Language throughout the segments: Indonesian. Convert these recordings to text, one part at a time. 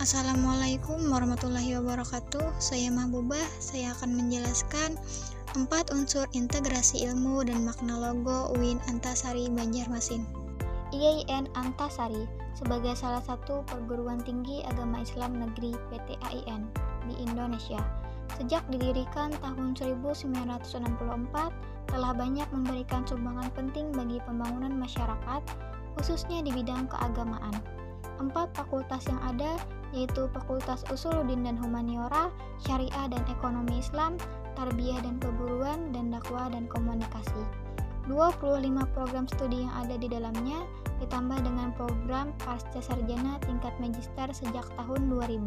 Assalamualaikum warahmatullahi wabarakatuh. Saya Mahbubah. Saya akan menjelaskan 4 unsur integrasi ilmu dan makna logo UIN Antasari Banjarmasin. IAIN Antasari sebagai salah satu perguruan tinggi agama Islam negeri PTAIN di Indonesia. Sejak didirikan tahun 1964, telah banyak memberikan sumbangan penting bagi pembangunan masyarakat, khususnya di bidang keagamaan. 4 fakultas yang ada yaitu Fakultas Usuluddin dan Humaniora, Syariah dan Ekonomi Islam, Tarbiyah dan Keguruan, dan Dakwah dan Komunikasi. 25 program studi yang ada di dalamnya, ditambah dengan program pasca sarjana tingkat magister sejak tahun 2000,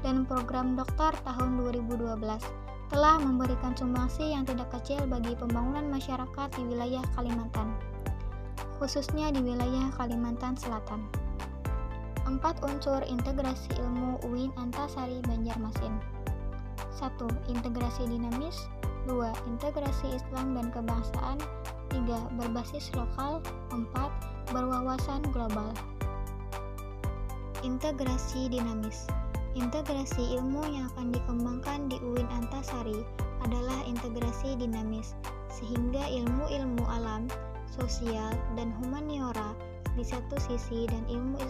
dan program doktor tahun 2012, telah memberikan sumbangsi yang tidak kecil bagi pembangunan masyarakat di wilayah Kalimantan, khususnya di wilayah Kalimantan Selatan. 4 unsur integrasi ilmu UIN Antasari Banjarmasin. 1. Integrasi dinamis. 2. Integrasi Islam dan kebangsaan. 3. Berbasis lokal. 4. Berwawasan global. Integrasi dinamis. Integrasi ilmu yang akan dikembangkan di UIN Antasari adalah integrasi dinamis, sehingga ilmu-ilmu alam, sosial, dan humaniora di satu sisi dan ilmu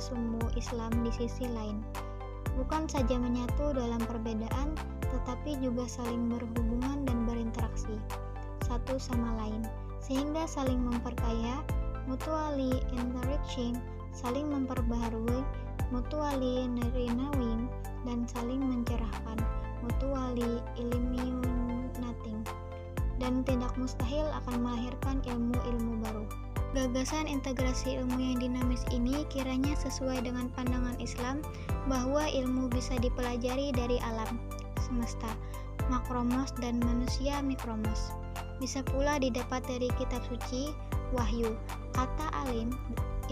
Islam di sisi lain bukan saja menyatu dalam perbedaan, tetapi juga saling berhubungan dan berinteraksi satu sama lain, sehingga saling memperkaya, mutually enriching, saling memperbaharui, mutually renewing, dan saling mencerahkan, mutually illuminating, dan tidak mustahil akan melahirkan ilmu-ilmu baru. Gagasan integrasi ilmu yang dinamis ini kiranya sesuai dengan pandangan Islam bahwa ilmu bisa dipelajari dari alam semesta, makromos dan manusia mikromos. Bisa pula didapat dari kitab suci, wahyu. Kata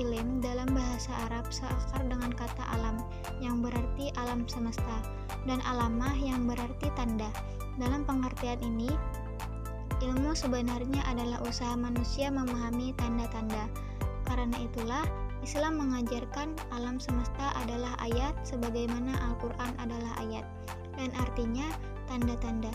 ilim dalam bahasa Arab seakar dengan kata alam, yang berarti alam semesta, dan alamah yang berarti tanda. Dalam pengertian ini, ilmu sebenarnya adalah usaha manusia memahami tanda-tanda. Karena itulah, Islam mengajarkan alam semesta adalah ayat sebagaimana Al-Quran adalah ayat, dan artinya tanda-tanda.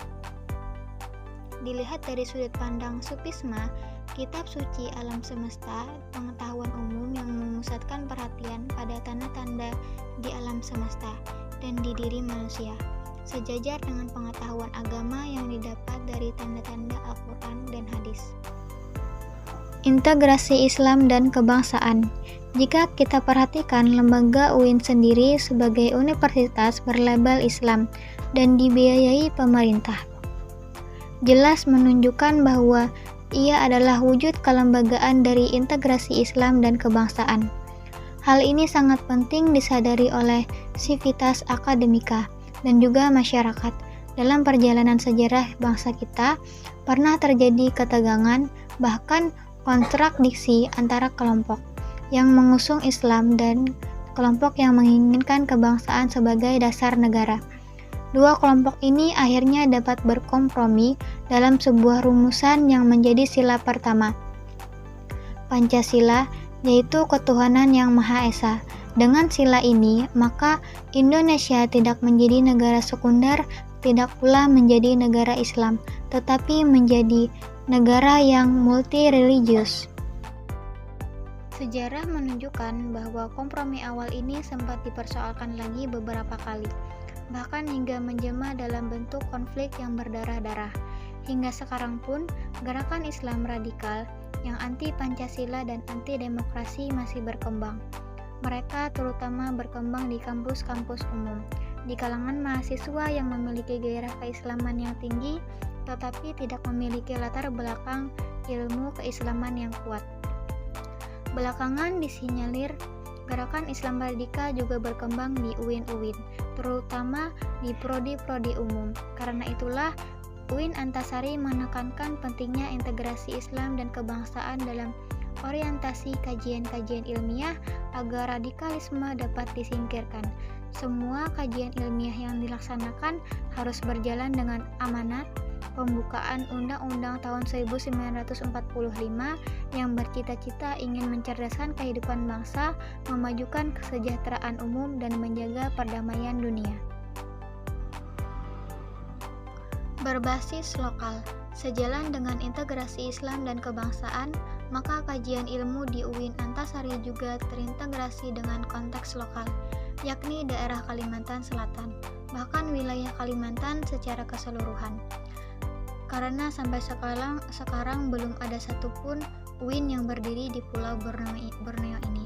Dilihat dari sudut pandang sufisme, kitab suci alam semesta, pengetahuan umum yang memusatkan perhatian pada tanda-tanda di alam semesta dan di diri manusia, sejajar dengan pengetahuan agama yang didapat dari tanda-tanda Al-Quran dan hadis. Integrasi Islam dan kebangsaan. Jika kita perhatikan, lembaga UIN sendiri sebagai universitas berlabel Islam dan dibiayai pemerintah, jelas menunjukkan bahwa ia adalah wujud kelembagaan dari integrasi Islam dan kebangsaan. Hal ini sangat penting disadari oleh sivitas akademika dan juga masyarakat. Dalam perjalanan sejarah bangsa kita, pernah terjadi ketegangan, bahkan kontradiksi antara kelompok yang mengusung Islam dan kelompok yang menginginkan kebangsaan sebagai dasar negara. Dua kelompok ini akhirnya dapat berkompromi dalam sebuah rumusan yang menjadi sila pertama, Pancasila, yaitu ketuhanan yang Maha Esa. Dengan sila ini, maka Indonesia tidak menjadi negara sekunder, tidak pula menjadi negara Islam, tetapi menjadi negara yang multi-religius. Sejarah menunjukkan bahwa kompromi awal ini sempat dipersoalkan lagi beberapa kali, bahkan hingga menjelma dalam bentuk konflik yang berdarah-darah. Hingga sekarang pun, gerakan Islam radikal yang anti-Pancasila dan anti-demokrasi masih berkembang. Mereka terutama berkembang di kampus-kampus umum, di kalangan mahasiswa yang memiliki gairah keislaman yang tinggi, tetapi tidak memiliki latar belakang ilmu keislaman yang kuat. Belakangan disinyalir, gerakan Islam radikal juga berkembang di UIN, terutama di prodi-prodi umum. Karena itulah, UIN Antasari menekankan pentingnya integrasi Islam dan kebangsaan dalam orientasi kajian-kajian ilmiah agar radikalisme dapat disingkirkan. Semua kajian ilmiah yang dilaksanakan harus berjalan dengan amanat, pembukaan Undang-Undang tahun 1945 yang bercita-cita ingin mencerdaskan kehidupan bangsa, memajukan kesejahteraan umum, dan menjaga perdamaian dunia. Berbasis lokal. Sejalan dengan integrasi Islam dan kebangsaan, maka kajian ilmu di UIN Antasari juga terintegrasi dengan konteks lokal, yakni daerah Kalimantan Selatan, bahkan wilayah Kalimantan secara keseluruhan. Karena sampai sekarang belum ada satupun UIN yang berdiri di Pulau Borneo ini.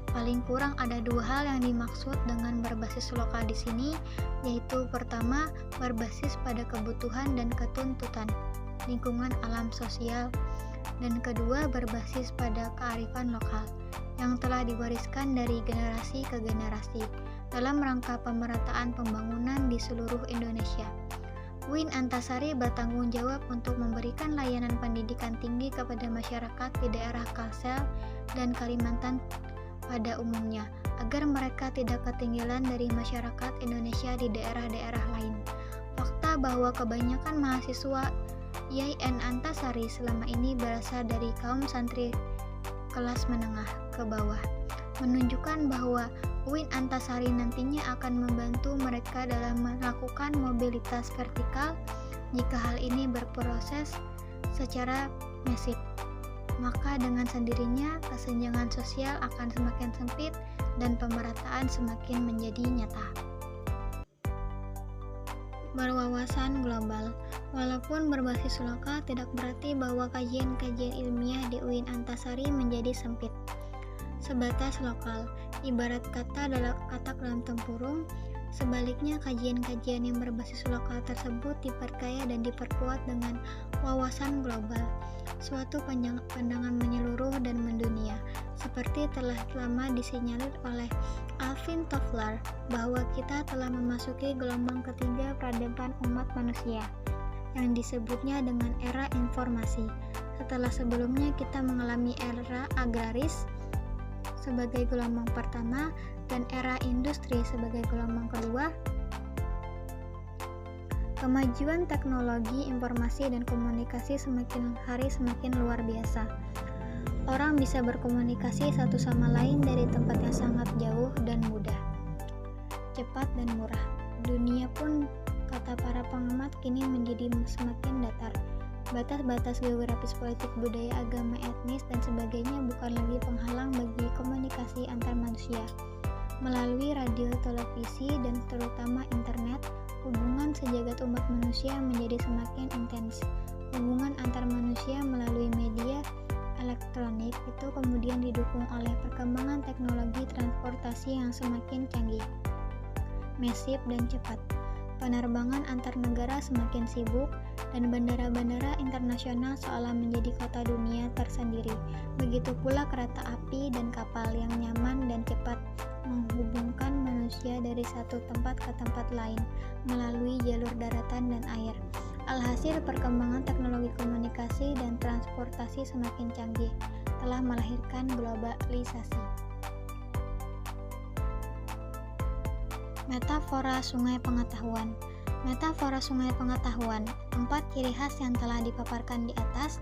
Paling kurang ada dua hal yang dimaksud dengan berbasis lokal di sini, yaitu pertama, berbasis pada kebutuhan dan ketuntutan lingkungan alam sosial, dan kedua, berbasis pada kearifan lokal yang telah diwariskan dari generasi ke generasi dalam rangka pemerataan pembangunan di seluruh Indonesia. UIN Antasari bertanggung jawab untuk memberikan layanan pendidikan tinggi kepada masyarakat di daerah Kalsel dan Kalimantan pada umumnya, agar mereka tidak ketinggalan dari masyarakat Indonesia di daerah-daerah lain. Fakta bahwa kebanyakan mahasiswa IAIN Antasari selama ini berasal dari kaum santri kelas menengah ke bawah, menunjukkan bahwa UIN Antasari nantinya akan membantu mereka dalam melakukan mobilitas vertikal jika hal ini berproses secara masif. Maka dengan sendirinya kesenjangan sosial akan semakin sempit dan pemerataan semakin menjadi nyata. Berwawasan global. Walaupun berbasis lokal tidak berarti bahwa kajian-kajian ilmiah di UIN Antasari menjadi sempit. Sebatas lokal, ibarat kata dalam tempurung. Sebaliknya, kajian-kajian yang berbasis lokal tersebut diperkaya dan diperkuat dengan wawasan global, suatu pandangan menyeluruh dan mendunia, seperti telah lama disinyalir oleh Alvin Toffler bahwa kita telah memasuki gelombang ketiga peradaban umat manusia, yang disebutnya dengan era informasi. Setelah sebelumnya kita mengalami era agraris sebagai gelombang pertama dan era industri sebagai gelombang kedua, kemajuan teknologi informasi dan komunikasi semakin hari semakin luar biasa. Orang bisa berkomunikasi satu sama lain dari tempat yang sangat jauh dan mudah, cepat dan murah. Dunia pun, kata para pengamat, kini menjadi semakin datar. Batas-batas geografis, politik, budaya, agama, etnis, dan sebagainya bukan lagi penghalang bagi komunikasi antar manusia. Melalui radio, televisi, dan terutama internet, hubungan sejagat umat manusia menjadi semakin intens. Hubungan antar manusia melalui media elektronik itu kemudian didukung oleh perkembangan teknologi transportasi yang semakin canggih, masif, dan cepat. Penerbangan antar negara semakin sibuk, dan bandara-bandara internasional seolah menjadi kota dunia tersendiri. Begitu pula kereta api dan kapal yang nyaman dan cepat menghubungkan manusia dari satu tempat ke tempat lain melalui jalur daratan dan air. Alhasil, perkembangan teknologi komunikasi dan transportasi semakin canggih telah melahirkan globalisasi. Metafora sungai pengetahuan. Metafora sungai pengetahuan, 4 ciri khas yang telah dipaparkan di atas,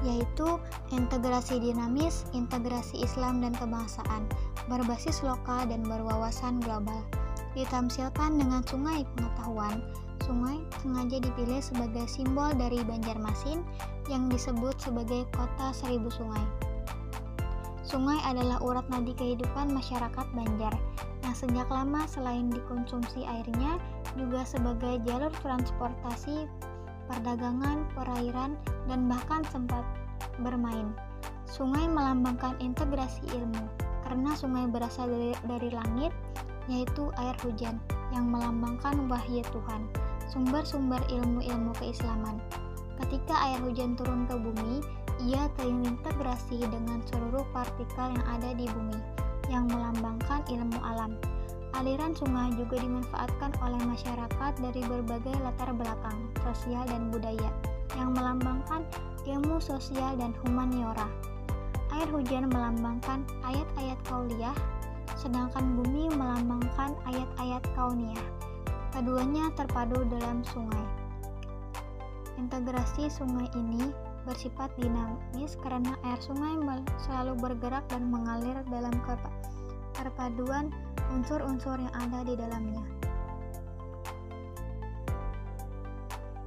yaitu integrasi dinamis, integrasi Islam dan kebangsaan, berbasis lokal dan berwawasan global. Ditamsilkan dengan sungai pengetahuan. Sungai sengaja dipilih sebagai simbol dari Banjarmasin yang disebut sebagai kota 1000 sungai. Sungai adalah urat nadi kehidupan masyarakat Banjar, yang sejak lama selain dikonsumsi airnya, juga sebagai jalur transportasi, perdagangan, perairan, dan bahkan sempat bermain. Sungai melambangkan integrasi ilmu, karena sungai berasal dari langit, yaitu air hujan, yang melambangkan wahyu Tuhan, sumber-sumber ilmu-ilmu keislaman. Ketika air hujan turun ke bumi, ia terintegrasi dengan seluruh partikel yang ada di bumi, yang melambangkan ilmu alam. Aliran sungai juga dimanfaatkan oleh masyarakat dari berbagai latar belakang, sosial dan budaya, yang melambangkan ilmu sosial dan humaniora. Air hujan melambangkan ayat-ayat kauliyah, sedangkan bumi melambangkan ayat-ayat kauniyah. Keduanya terpadu dalam sungai. Integrasi sungai ini bersifat dinamis karena air sungai selalu bergerak dan mengalir dalam perpaduan unsur-unsur yang ada di dalamnya.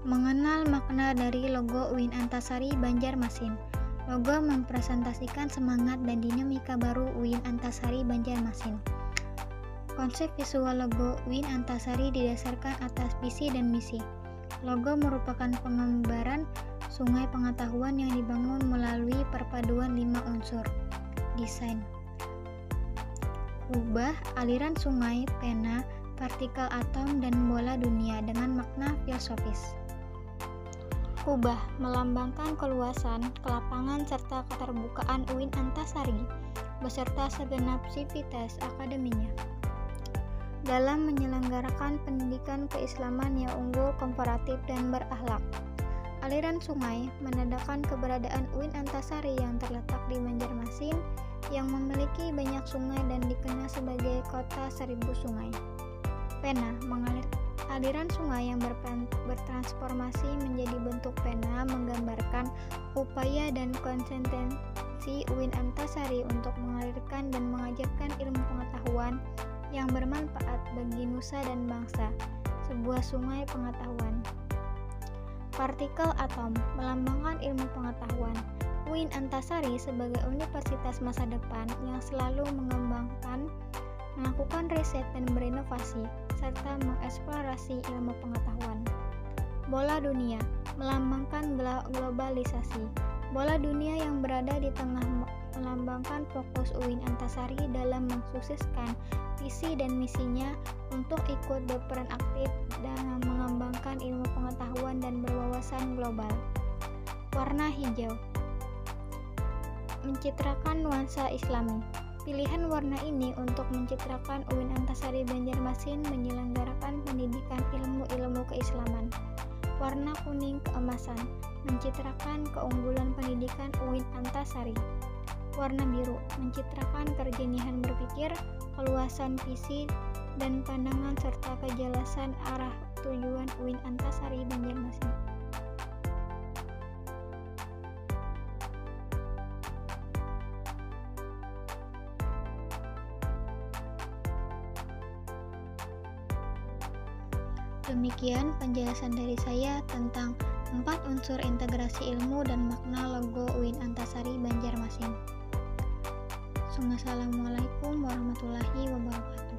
Mengenal makna dari logo UIN Antasari Banjarmasin. Logo mempresentasikan semangat dan dinamika baru UIN Antasari Banjarmasin. Konsep visual logo UIN Antasari didasarkan atas visi dan misi. Logo merupakan penggambaran sungai pengetahuan yang dibangun melalui perpaduan 5 unsur. Desain. Kubah, aliran sungai, pena, partikel atom, dan bola dunia dengan makna filosofis. Kubah melambangkan keluasan, kelapangan, serta keterbukaan UIN Antasari beserta segenap sivitas akademinya dalam menyelenggarakan pendidikan keislaman yang unggul, komparatif, dan berakhlak. Aliran sungai menandakan keberadaan UIN Antasari yang terletak di Banjarmasin yang memiliki banyak sungai dan dikenal sebagai kota 1000 sungai. Pena mengalir aliran sungai yang bertransformasi menjadi bentuk pena menggambarkan upaya dan konsistensi UIN Antasari untuk mengalirkan dan mengajarkan ilmu pengetahuan yang bermanfaat bagi nusa dan bangsa, sebuah sungai pengetahuan. Partikel atom melambangkan ilmu pengetahuan. UIN Antasari sebagai universitas masa depan yang selalu mengembangkan, melakukan riset dan berinovasi, serta mengeksplorasi ilmu pengetahuan. Bola dunia melambangkan globalisasi. Bola dunia yang berada di tengah melambangkan fokus UIN Antasari dalam mensukseskan visi dan misinya untuk ikut berperan aktif dalam mengembangkan ilmu pengetahuan dan berwawasan global. Warna hijau mencitrakan nuansa Islami. Pilihan warna ini untuk mencitrakan UIN Antasari Banjarmasin menyelenggarakan pendidikan ilmu-ilmu keislaman. Warna kuning keemasan mencitrakan keunggulan pendidikan UIN Antasari. Warna biru mencitrakan kejenihan berpikir, keluasan visi dan pandangan serta kejelasan arah tujuan UIN Antasari Banjarmasin. Demikian penjelasan dari saya tentang 4 unsur integrasi ilmu dan makna logo UIN Antasari Banjarmasin. Assalamualaikum warahmatullahi wabarakatuh.